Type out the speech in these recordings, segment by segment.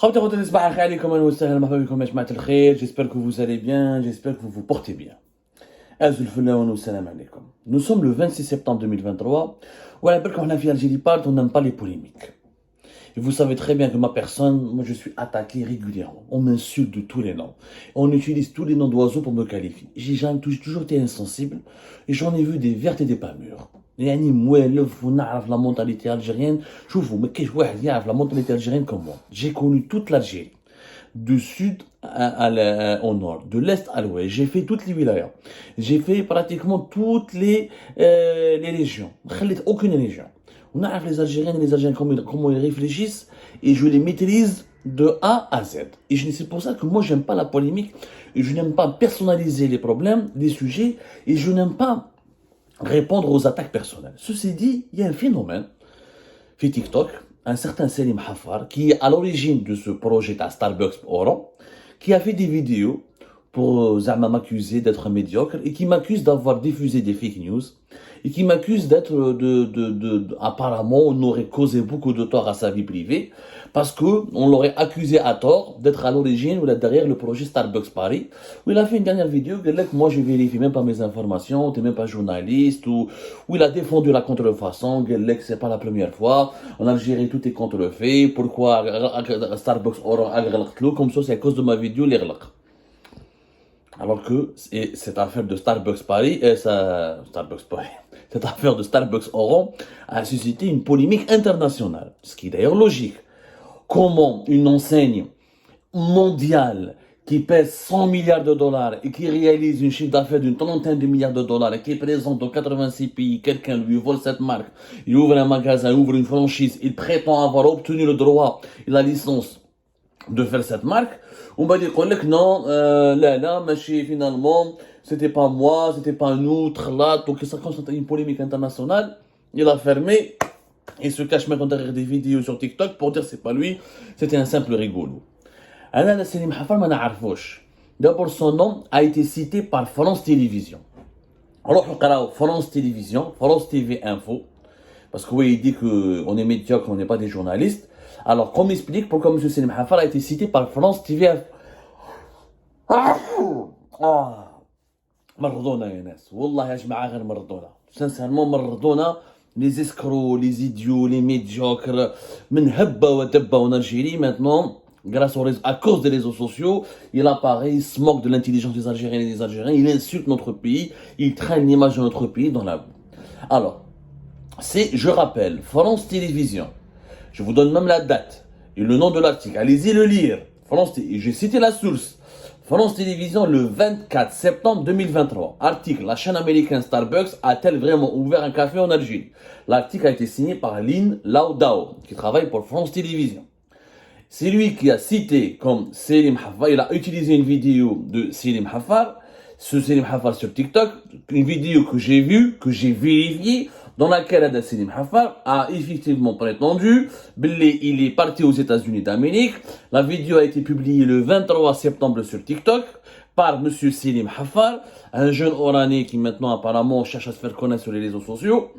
J'espère que vous allez bien, j'espère que vous vous portez bien. Nous sommes le 26 septembre 2023. On n'aime pas les polémiques. Et vous savez très bien que ma personne, moi je suis attaqué régulièrement. On m'insulte de tous les noms. On utilise tous les noms d'oiseaux pour me qualifier. J'ai toujours été insensible et j'en ai vu des vertes et des pas mûres. يعني موالف ونعرف la mentalité algérienne. شوفوا ما كاينش واحد يعرف la mentalité algérienne comme moi. J'ai connu toute l'Algérie. Du sud au nord, de l'est à l'ouest. J'ai fait toutes les wilayas. J'ai fait pratiquement toutes les régions. Aucune région. On a les Algériens et les Algériens comment ils réfléchissent et je les maîtrise de A à Z. Et c'est pour ça que moi j'aime pas la polémique et je n'aime pas personnaliser les problèmes, les sujets et je n'aime pas répondre aux attaques personnelles. Ceci dit, il y a un phénomène fait TikTok, un certain Selim Hafar, qui est à l'origine de ce projet à Starbucks Oran, qui a fait des vidéos pour m'accuser d'être médiocre et qui m'accuse d'avoir diffusé des fake news et qui m'accuse d'être apparemment on aurait causé beaucoup de tort à sa vie privée parce que on l'aurait accusé à tort d'être à l'origine ou derrière le projet Starbucks Paris où il a fait une dernière vidéo que moi je vérifie même pas mes informations, t'es même pas journaliste où il a défendu la contrefaçon, que c'est pas la première fois, en Algérie tout est contrefait, pourquoi Starbucks aura comme ça c'est à cause de ma vidéo les relaks. Alors que cette affaire de Starbucks Paris, cette affaire de Starbucks Oran a suscité une polémique internationale, ce qui est d'ailleurs logique. Comment une enseigne mondiale qui pèse 100 milliards de dollars et qui réalise une chiffre d'affaires d'une trentaine de milliards de dollars et qui est présente dans 86 pays, quelqu'un lui vole cette marque, il ouvre un magasin, il ouvre une franchise, il prétend avoir obtenu le droit et la licence de faire cette marque, on va dire que non, là, finalement, c'était pas moi, c'était pas nous, là, donc ça constate une polémique internationale, il a fermé, il se cache maintenant derrière des vidéos sur TikTok pour dire c'est pas lui, c'était un simple rigolo. Anna Selim Hafar, ma na'arfouch. D'abord, son nom a été cité par France Télévisions. Alors, France Télévisions, France TV Info, parce que oui, il dit qu'on est médiocre, on n'est pas des journalistes. Alors, qu'on m'explique pourquoi M. Selim Hafar a été cité par France TV Info. مرضونا يا ناس والله يا جماعة غير مرضونا sincèrement مرضونا les escrocs, les idiots, les médiocres من هبة ودبة en Algérie maintenant à cause des réseaux sociaux, il apparaît, il se moque de l'intelligence des Algériens et des Algériens, il insulte notre pays, il traîne l'image de notre pays dans la boue. Alors, je rappelle, France Télévisions, je vous donne même la date et le nom de l'article, allez-y le lire. J'ai cité la source. France Télévisions le 24 septembre 2023. Article, la chaîne américaine Starbucks a-t-elle vraiment ouvert un café en Algérie? L'article a été signé par Lin Laudao, qui travaille pour France Télévisions. C'est lui qui a cité comme Selim Hafar, il a utilisé une vidéo de Selim Hafar, Selim Hafar sur TikTok, une vidéo que j'ai vue, que j'ai vérifiée, dans laquelle Selim Hafar a effectivement prétendu qu'il est parti aux États-Unis d'Amérique. La vidéo a été publiée le 23 septembre sur TikTok par Monsieur Selim Hafar, un jeune Oranais qui maintenant apparemment cherche à se faire connaître sur les réseaux sociaux.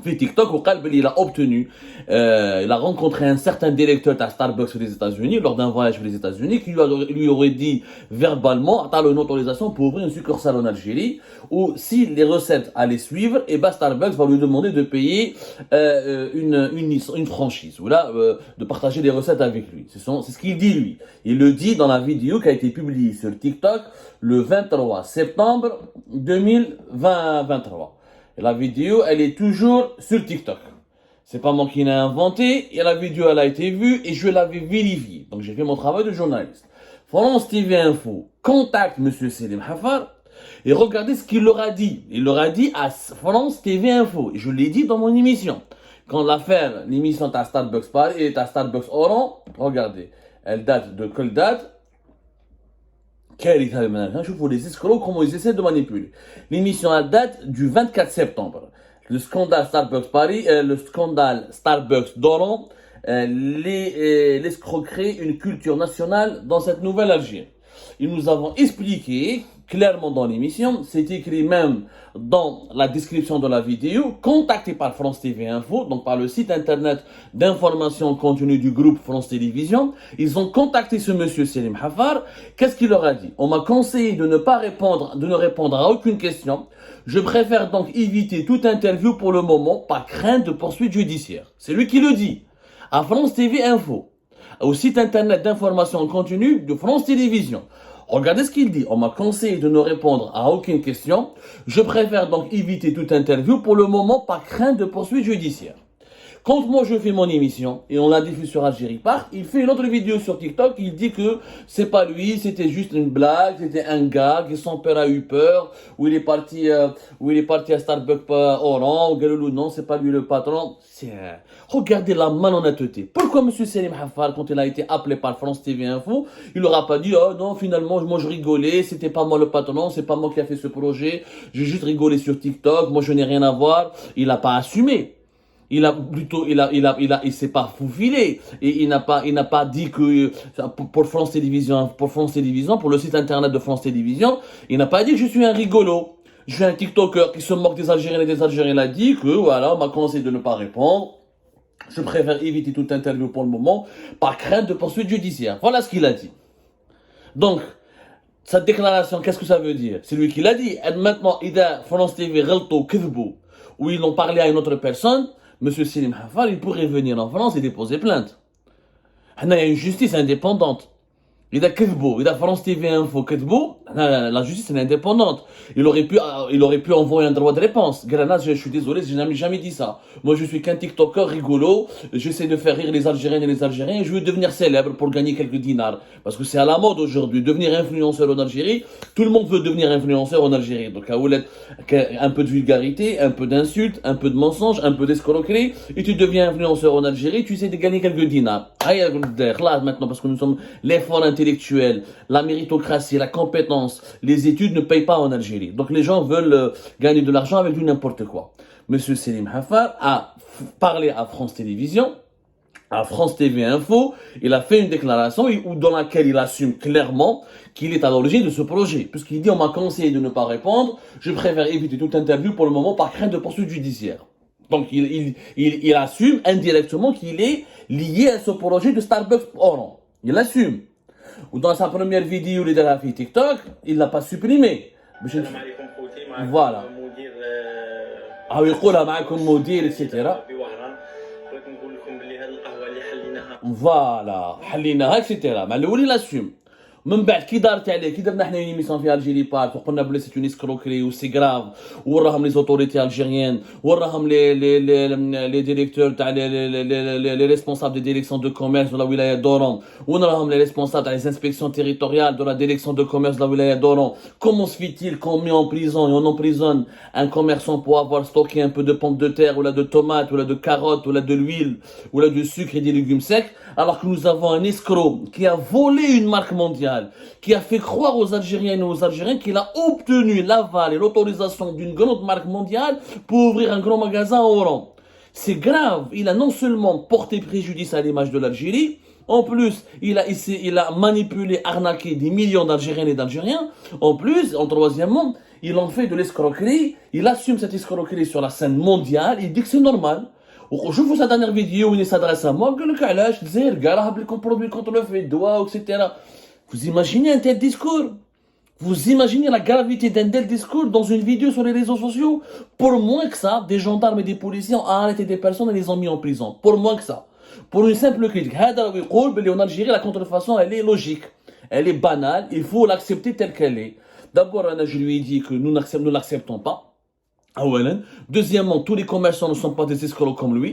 Fait TikTok, il a obtenu, il a rencontré un certain directeur de Starbucks aux États-Unis lors d'un voyage aux États-Unis qui lui aurait dit verbalement, t'as une autorisation pour ouvrir une succursale en Algérie ou si les recettes allaient suivre, et Starbucks va lui demander de payer une franchise ou là de partager les recettes avec lui. C'est ce qu'il dit lui. Il le dit dans la vidéo qui a été publiée sur TikTok le 23 septembre 2023. Et la vidéo, elle est toujours sur TikTok. C'est pas moi qui l'ai inventé, et la vidéo, elle a été vue, et je l'avais vérifiée. Donc j'ai fait mon travail de journaliste. France TV Info contacte Monsieur Selim Hafar, et regardez ce qu'il leur a dit. Il leur a dit à France TV Info, et je l'ai dit dans mon émission. Quand l'émission à Starbucks Paris et à Starbucks Oran, regardez, elle date de quelle date? Je vous les escrocs, comment ils essaient de manipuler. L'émission a date du 24 septembre. Le scandale Starbucks Paris, le scandale Starbucks d'Oran, l'escroquerie, une culture nationale dans cette nouvelle Algérie. Et nous avons expliqué clairement dans l'émission, c'est écrit même dans la description de la vidéo, contacté par France TV Info, donc par le site internet d'information continue du groupe France Télévisions. Ils ont contacté ce monsieur Selim Hafar. Qu'est-ce qu'il leur a dit? On m'a conseillé de ne pas répondre, de ne répondre à aucune question. Je préfère donc éviter toute interview pour le moment, par crainte de poursuite judiciaire. C'est lui qui le dit à France TV Info, au site internet d'information en continu de France Télévisions. Regardez ce qu'il dit. On m'a conseillé de ne répondre à aucune question. Je préfère donc éviter toute interview pour le moment par crainte de poursuite judiciaire. Quand moi je fais mon émission et on la diffuse sur Algérie Part, il fait une autre vidéo sur TikTok, il dit que c'est pas lui, c'était juste une blague, c'était un gars, que son père a eu peur, où il est parti à Starbucks Oran, ou Galilou, non, c'est pas lui le patron. Regardez la malhonnêteté. Pourquoi M. Selim Hafar, quand il a été appelé par France TV Info, il n'aura pas dit, oh non, finalement, moi je rigolais, c'était pas moi le patron, c'est pas moi qui a fait ce projet, j'ai juste rigolé sur TikTok, moi je n'ai rien à voir. Il n'a pas assumé. Il s'est pas faufilé et il n'a pas dit que pour France Télévisions, pour le site internet de France Télévisions, il n'a pas dit que je suis un rigolo, je suis un TikToker qui se moque des Algériens et des Algériens. Il a dit que voilà, on m'a conseillé de ne pas répondre. Je préfère éviter toute interview pour le moment par crainte de poursuite judiciaire. Voilà ce qu'il a dit. Donc, cette déclaration, qu'est-ce que ça veut dire? C'est lui qui l'a dit. Et maintenant, Ida France TV Relto Kizbou, où ils ont parlé à une autre personne. Monsieur Selim Hafar, il pourrait venir en France et déposer plainte. Il y a une justice indépendante. Il a France TV Info, la justice est indépendante. Il aurait pu envoyer un droit de réponse. Granat, je suis désolé, je n'ai jamais dit ça. Moi, je suis qu'un TikToker rigolo. J'essaie de faire rire les Algériennes et les Algériens. Et je veux devenir célèbre pour gagner quelques dinars. Parce que c'est à la mode aujourd'hui. Devenir influenceur en Algérie. Tout le monde veut devenir influenceur en Algérie. Donc, un peu de vulgarité, un peu d'insultes, un peu de mensonges, un peu d'escroquerie. Et tu deviens influenceur en Algérie. Tu essaies de gagner quelques dinars. Là, maintenant, parce que nous sommes l'effort intellectuel, la méritocratie, la compétence, les études ne payent pas en Algérie. Donc les gens veulent gagner de l'argent avec du n'importe quoi. Monsieur Selim Hafar a parlé à France Télévisions, à France TV Info, il a fait une déclaration dans laquelle il assume clairement qu'il est à l'origine de ce projet. Puisqu'il dit on m'a conseillé de ne pas répondre, je préfère éviter toute interview pour le moment par crainte de poursuite judiciaire. Donc il assume indirectement qu'il est lié à ce projet de Starbucks Oran. Il assume. Ou dans sa première vidéo, il a fait TikTok, il l'a pas supprimé. Voilà. Ah oui, etc. Voilà. etc. Mais il assume. من بعد كي دارت عليه كي درنا حنا ايميسيون في الجيري بارك وقلنا بلي سي اون اسكروكري و سي غراف وراهم لي زوتوريتي الجيريان وراهم لي ديريكتور تاع لي ريسبونسابل دي ديريكسيون دو كوميرس ولا ولايه دورون وراهم لي ريسبونسابل تاع لي انسبكسيون تيريتوريال دو لا ديريكسيون دو كوميرس لا ولايه دورون comment se fait-il qu'on met en prison et on emprisonne un commerçant pour avoir stocké un peu de pommes de terre ou là de tomates ou là de carottes ou là de l'huile ou là du sucre et des légumes secs alors que nous avons un escroc qui a volé une marque mondiale, qui a fait croire aux Algériennes et aux Algériens qu'il a obtenu l'aval et l'autorisation d'une grande marque mondiale pour ouvrir un grand magasin à Oran. C'est grave, il a non seulement porté préjudice à l'image de l'Algérie, en plus, il a manipulé, arnaqué des millions d'Algériennes et d'Algériens. En plus, en troisièmement, il en fait de l'escroquerie, il assume cette escroquerie sur la scène mondiale, il dit que c'est normal. Je vous sa dernière vidéo où il s'adresse à moi, produit contre le fait doigt, etc. Vous imaginez un tel discours? Vous imaginez la gravité d'un tel discours dans une vidéo sur les réseaux sociaux? Pour moins que ça, des gendarmes et des policiers ont arrêté des personnes et les ont mis en prison. Pour moins que ça. Pour une simple critique. En Algérie, la contrefaçon, elle est logique. Elle est banale. Il faut l'accepter telle qu'elle est. D'abord, je lui ai dit que nous ne l'acceptons pas. Deuxièmement, tous les commerçants ne sont pas des escrocs comme lui.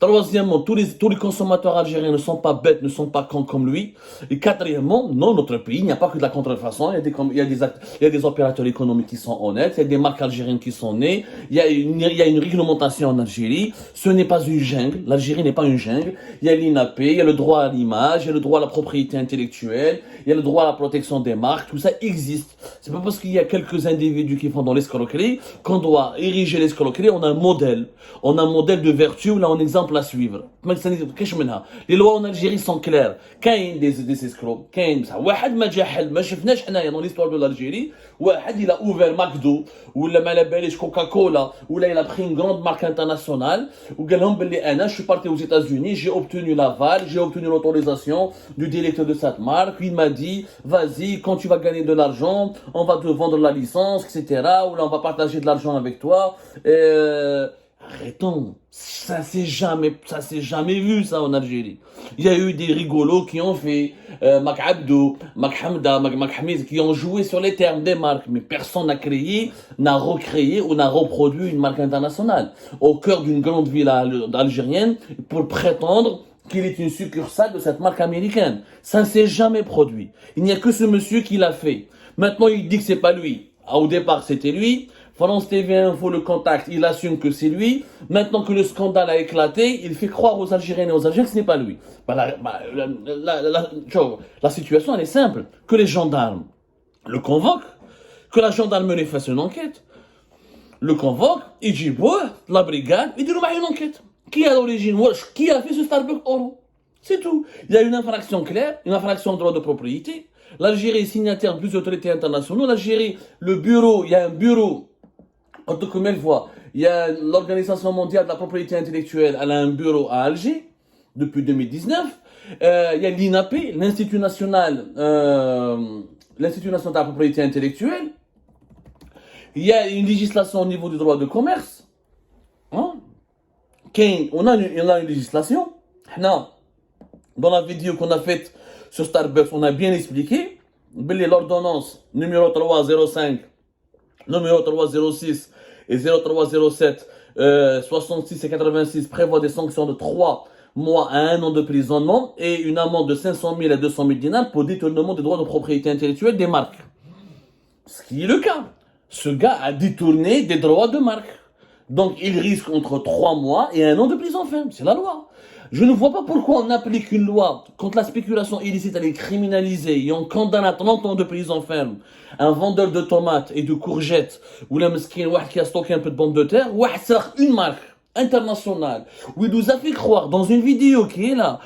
Troisièmement, tous les consommateurs algériens ne sont pas bêtes, ne sont pas cons comme lui. Et quatrièmement, non, notre pays, il n'y a pas que de la contrefaçon. Il y a des opérateurs économiques qui sont honnêtes, il y a des marques algériennes qui sont nées, il y a une réglementation en Algérie. Ce n'est pas une jungle, l'Algérie n'est pas une jungle. Il y a l'INAP, il y a le droit à l'image, il y a le droit à la propriété intellectuelle, il y a le droit à la protection des marques, tout ça existe. C'est pas parce qu'il y a quelques individus qui font dans l'escroquerie qu'on doit ériger l'escroquerie en un modèle. On a un modèle de vertu, là on exemple exemple à suivre. Les lois en Algérie sont claires. كاين des escrocs. كاين بصح واحد ما جاحل ما شفناش حنايا dans l'histoire de l'Algérie. واحد il a ouvert McDo ولا ما على باليش Coca-Cola ولا il a pris une grande marque internationale وقال لهم باللي انا je suis parti aux États-Unis, j'ai obtenu l'aval, j'ai obtenu l'autorisation du directeur de cette marque. Il m'a dit vas-y, quand tu vas gagner de l'argent, on va te vendre la licence, etc. Ou là on va partager de l'argent avec toi. Arrêtons, ça s'est jamais vu ça en Algérie. Il y a eu des rigolos qui ont fait Mac Abdou, Mac Hamda, Mac Hamiz, qui ont joué sur les termes des marques, mais personne n'a créé, n'a recréé ou n'a reproduit une marque internationale au cœur d'une grande ville algérienne pour prétendre qu'il est une succursale de cette marque américaine. Ça ne s'est jamais produit. Il n'y a que ce monsieur qui l'a fait. Maintenant, il dit que c'est pas lui. Au départ, c'était lui. France TV Info le contacte, il assume que c'est lui. Maintenant que le scandale a éclaté, il fait croire aux Algériennes et aux Algériens que ce n'est pas lui. La situation, elle est simple. Que les gendarmes le convoquent, que la gendarmerie fasse une enquête, le convoque, il dit, la brigade, il dit, une enquête. Qui est à l'origine, qui a fait ce Starbucks Oro? C'est tout. Il y a une infraction claire, une infraction de droit de propriété. L'Algérie est signataire de plusieurs autorités internationales. L'Algérie, le bureau, il y a un bureau. En tout cas, il y a l'Organisation mondiale de la propriété intellectuelle, elle a un bureau à Alger depuis 2019. Il y a l'INAP, l'Institut national de la propriété intellectuelle. Il y a une législation au niveau du droit de commerce. Hein? On a une législation. Non. Dans la vidéo qu'on a faite sur Starbucks, on a bien expliqué. L'ordonnance numéro 305, numéro 306 et 0307, 66 et 86 prévoit des sanctions de 3 mois à 1 an de prisonnement et une amende de 500 000 à 200 000 dinars pour détournement des droits de propriété intellectuelle des marques. Ce qui est le cas. Ce gars a détourné des droits de marque. Donc il risque entre 3 mois et 1 an de prison ferme. C'est la loi. Je ne vois pas pourquoi on applique une loi quand la spéculation illicite elle est criminalisée et on condamne à 30 ans de prison ferme un vendeur de tomates et de courgettes ou la mesquine qui a stocké un peu de pommes de terre ou une marque internationale où il nous a fait croire dans une vidéo qui est là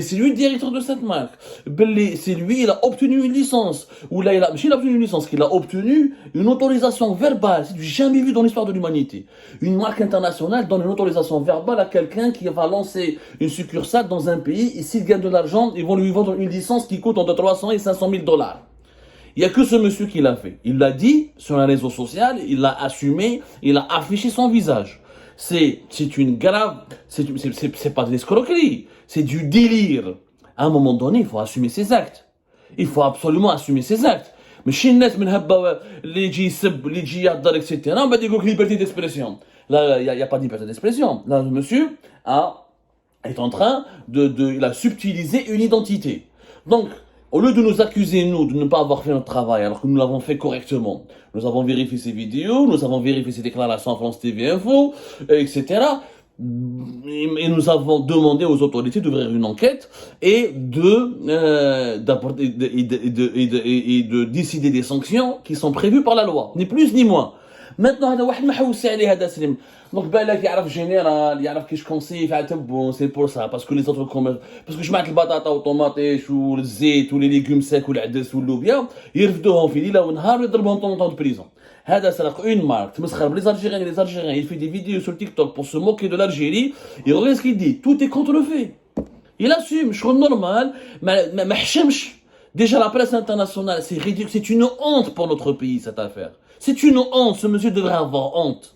c'est lui le directeur de cette marque, c'est lui il a obtenu une licence ou là il a obtenu une licence, qu'il a obtenu une autorisation verbale, c'est du jamais vu dans l'histoire de l'humanité. Une marque internationale donne une autorisation verbale à quelqu'un qui va lancer une succursale dans un pays et s'il gagne de l'argent ils vont lui vendre une licence qui coûte entre 300 et 500 000 $. Il n'y a que ce monsieur qui l'a fait. Il l'a dit sur un réseau social, il l'a assumé, il a affiché son visage. C'est une grave, c'est pas de l'escroquerie, c'est du délire. À un moment donné, il faut assumer ses actes. Il faut absolument assumer ses actes. Mais chez الناس من هبة اللي يجي يسب اللي يجي يهضر etc. On va dire que liberté d'expression. Là, il y a pas de liberté d'expression. Là, le monsieur est en train il a subtilisé une identité. Donc, au lieu de nous accuser, nous, de ne pas avoir fait notre travail, alors que nous l'avons fait correctement, nous avons vérifié ces vidéos, nous avons vérifié ces déclarations en France TV Info, etc. Et nous avons demandé aux autorités d'ouvrir une enquête et de décider des sanctions qui sont prévues par la loi, ni plus ni moins. Maintenant, هذا واحد ما حوسش عليه هذا سلم. Donc بالك يعرف جينيرال يعرف كيش كونسيف عتبون سي بور سا باسكو لي زوتر كوميرس باسكو جماعه البطاطا والطوماطيش والزيت ولي ليغوم ساك والعدس واللوبيا يرفدوهم في ليله ونهار ويضربهم طون دو بريزون. هذا سرق اون مارك تمسخر بلي زالجيريان il fait des vidéos sur TikTok pour se moquer de l'Algérie et regarde ce qu'il dit, tout est contrefait. Il assume, شغل normal ما حشمش. Déjà la presse internationale, c'est ridicule, c'est une honte pour notre pays cette affaire. C'est une honte, ce monsieur devrait avoir honte.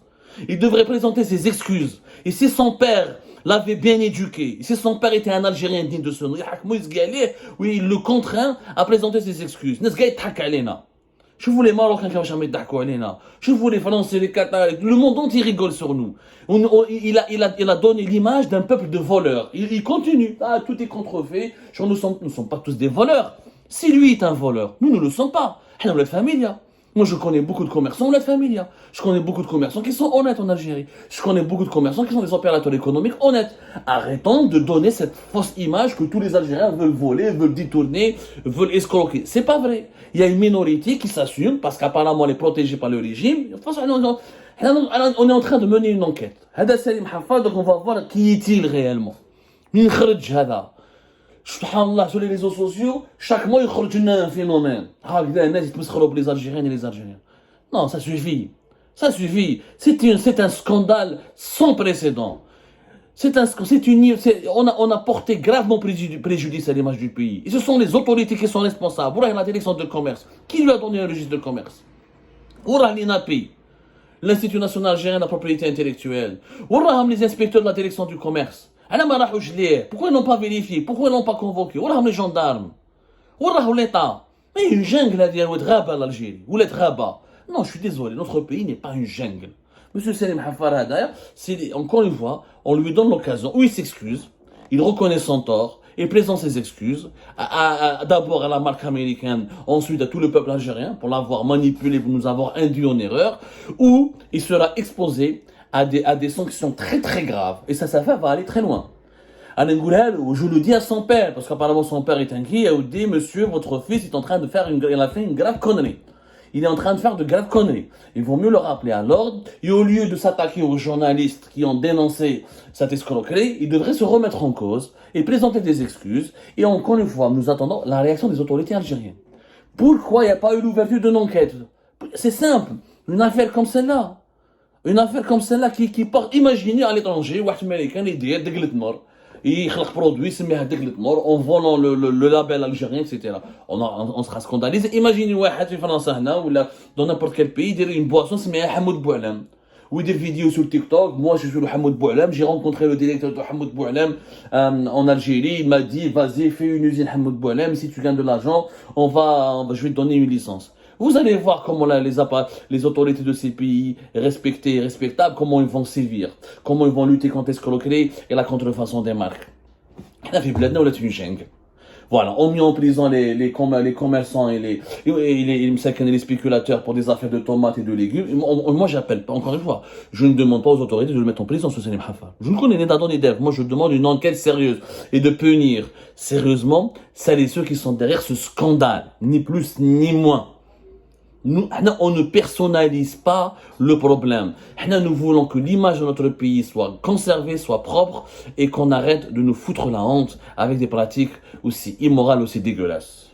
Il devrait présenter ses excuses. Et si son père l'avait bien éduqué, si son père était un Algérien digne de ce nom, oui, il le contraint à présenter ses excuses. Je vous les Marocains qui n'ont jamais d'accord علينا. Je vous les Français, les Qataris, le monde entier rigole sur nous. Il a donné l'image d'un peuple de voleurs. Il continue. Tout est contrefait. Nous ne sommes pas tous des voleurs. Si lui est un voleur, nous ne le sommes pas. On est famille. Moi, je connais beaucoup de commerçants, la famille. Je connais beaucoup de commerçants qui sont honnêtes en Algérie. Je connais beaucoup de commerçants qui sont des opérateurs économiques honnêtes. Arrêtons de donner cette fausse image que tous les Algériens veulent voler, veulent détourner, veulent escroquer. C'est pas vrai. Il y a une minorité qui s'assume parce qu'apparemment elle est protégée par le régime. On est en train de mener une enquête. هذا سليم حفاظ, donc on va voir qui est-il réellement. من خرج هذا. سبحان الله, sur les réseaux sociaux, chaque mois يخرج لنا un phénomène. هكذا الناس يتمسخروا les Algériens et les Algériens. Non, ça suffit. Ça suffit. C'est un scandale sans précédent. On a porté gravement préjudice à l'image du pays. Et ce sont les autorités qui sont responsables. Voilà la direction de commerce. Qui lui a donné un registre de commerce? Voilà l'INAPI, l'Institut national algérien de la propriété intellectuelle. Voilà les inspecteurs de la direction du commerce. Pourquoi ils n'ont pas vérifié? Pourquoi ils n'ont pas convoqué? Voilà les gendarmes. Voilà l'État. Mais une jungle à dire, ou l'Algérie, ou l'Etraba. Non, je suis désolé, notre pays n'est pas une jungle. Monsieur Salim Hafar Hadaya, encore une fois, on lui donne l'occasion où il s'excuse, il reconnaît son tort et présente ses excuses, d'abord à la marque américaine, ensuite à tout le peuple algérien pour l'avoir manipulé, pour nous avoir induit en erreur, ou il sera exposé à des sanctions très très graves. Et ça va aller très loin. Je le dis à son père, parce qu'apparemment son père est inquiet, il dit, monsieur, votre fils est en train de faire il a fait une grave connerie. Il est en train de faire de graves conneries. Il vaut mieux le rappeler à l'ordre. Et au lieu de s'attaquer aux journalistes qui ont dénoncé cette escroquerie, il devrait se remettre en cause et présenter des excuses. Et encore une fois, nous attendons la réaction des autorités algériennes. Pourquoi il n'y a pas eu l'ouverture d'une enquête? C'est simple. Une affaire comme celle-là. Une affaire comme celle-là qui porte, imaginez à l'étranger, واحد américain, il dit, دقلت مر. Il خلق produit, سميها دقلت مر, en volant le label algérien, etc. On sera scandalisé. Imaginez واحد في فرنسا هنا, ou dans n'importe quel pays, il une boisson, سميها حمود بوعلام. Ou des vidéos sur TikTok, moi je suis le Hamoud Boualem, j'ai rencontré le directeur de Hamoud Boualem en Algérie, il m'a dit, vas-y, fais une usine Hamoud Boualem, si tu gagnes de l'argent, je vais te donner une licence. Vous allez voir comment les autorités de ces pays respectés et respectables, comment ils vont sévir, comment ils vont lutter contre l'escroquerie et la contrefaçon des marques. Voilà, on met en prison les commerçants et les spéculateurs pour des affaires de tomates et de légumes. Moi, j'appelle pas, encore une fois, je ne demande pas aux autorités de le mettre en prison, ce Salim Hafar. Je ne connais ni d'Adon ni d'Ève. Moi, je demande une enquête sérieuse et de punir sérieusement celles et ceux qui sont derrière ce scandale, ni plus ni moins. Nous, on ne personnalise pas le problème. Nous voulons que l'image de notre pays soit conservée, soit propre et qu'on arrête de nous foutre la honte avec des pratiques aussi immorales, aussi dégueulasses.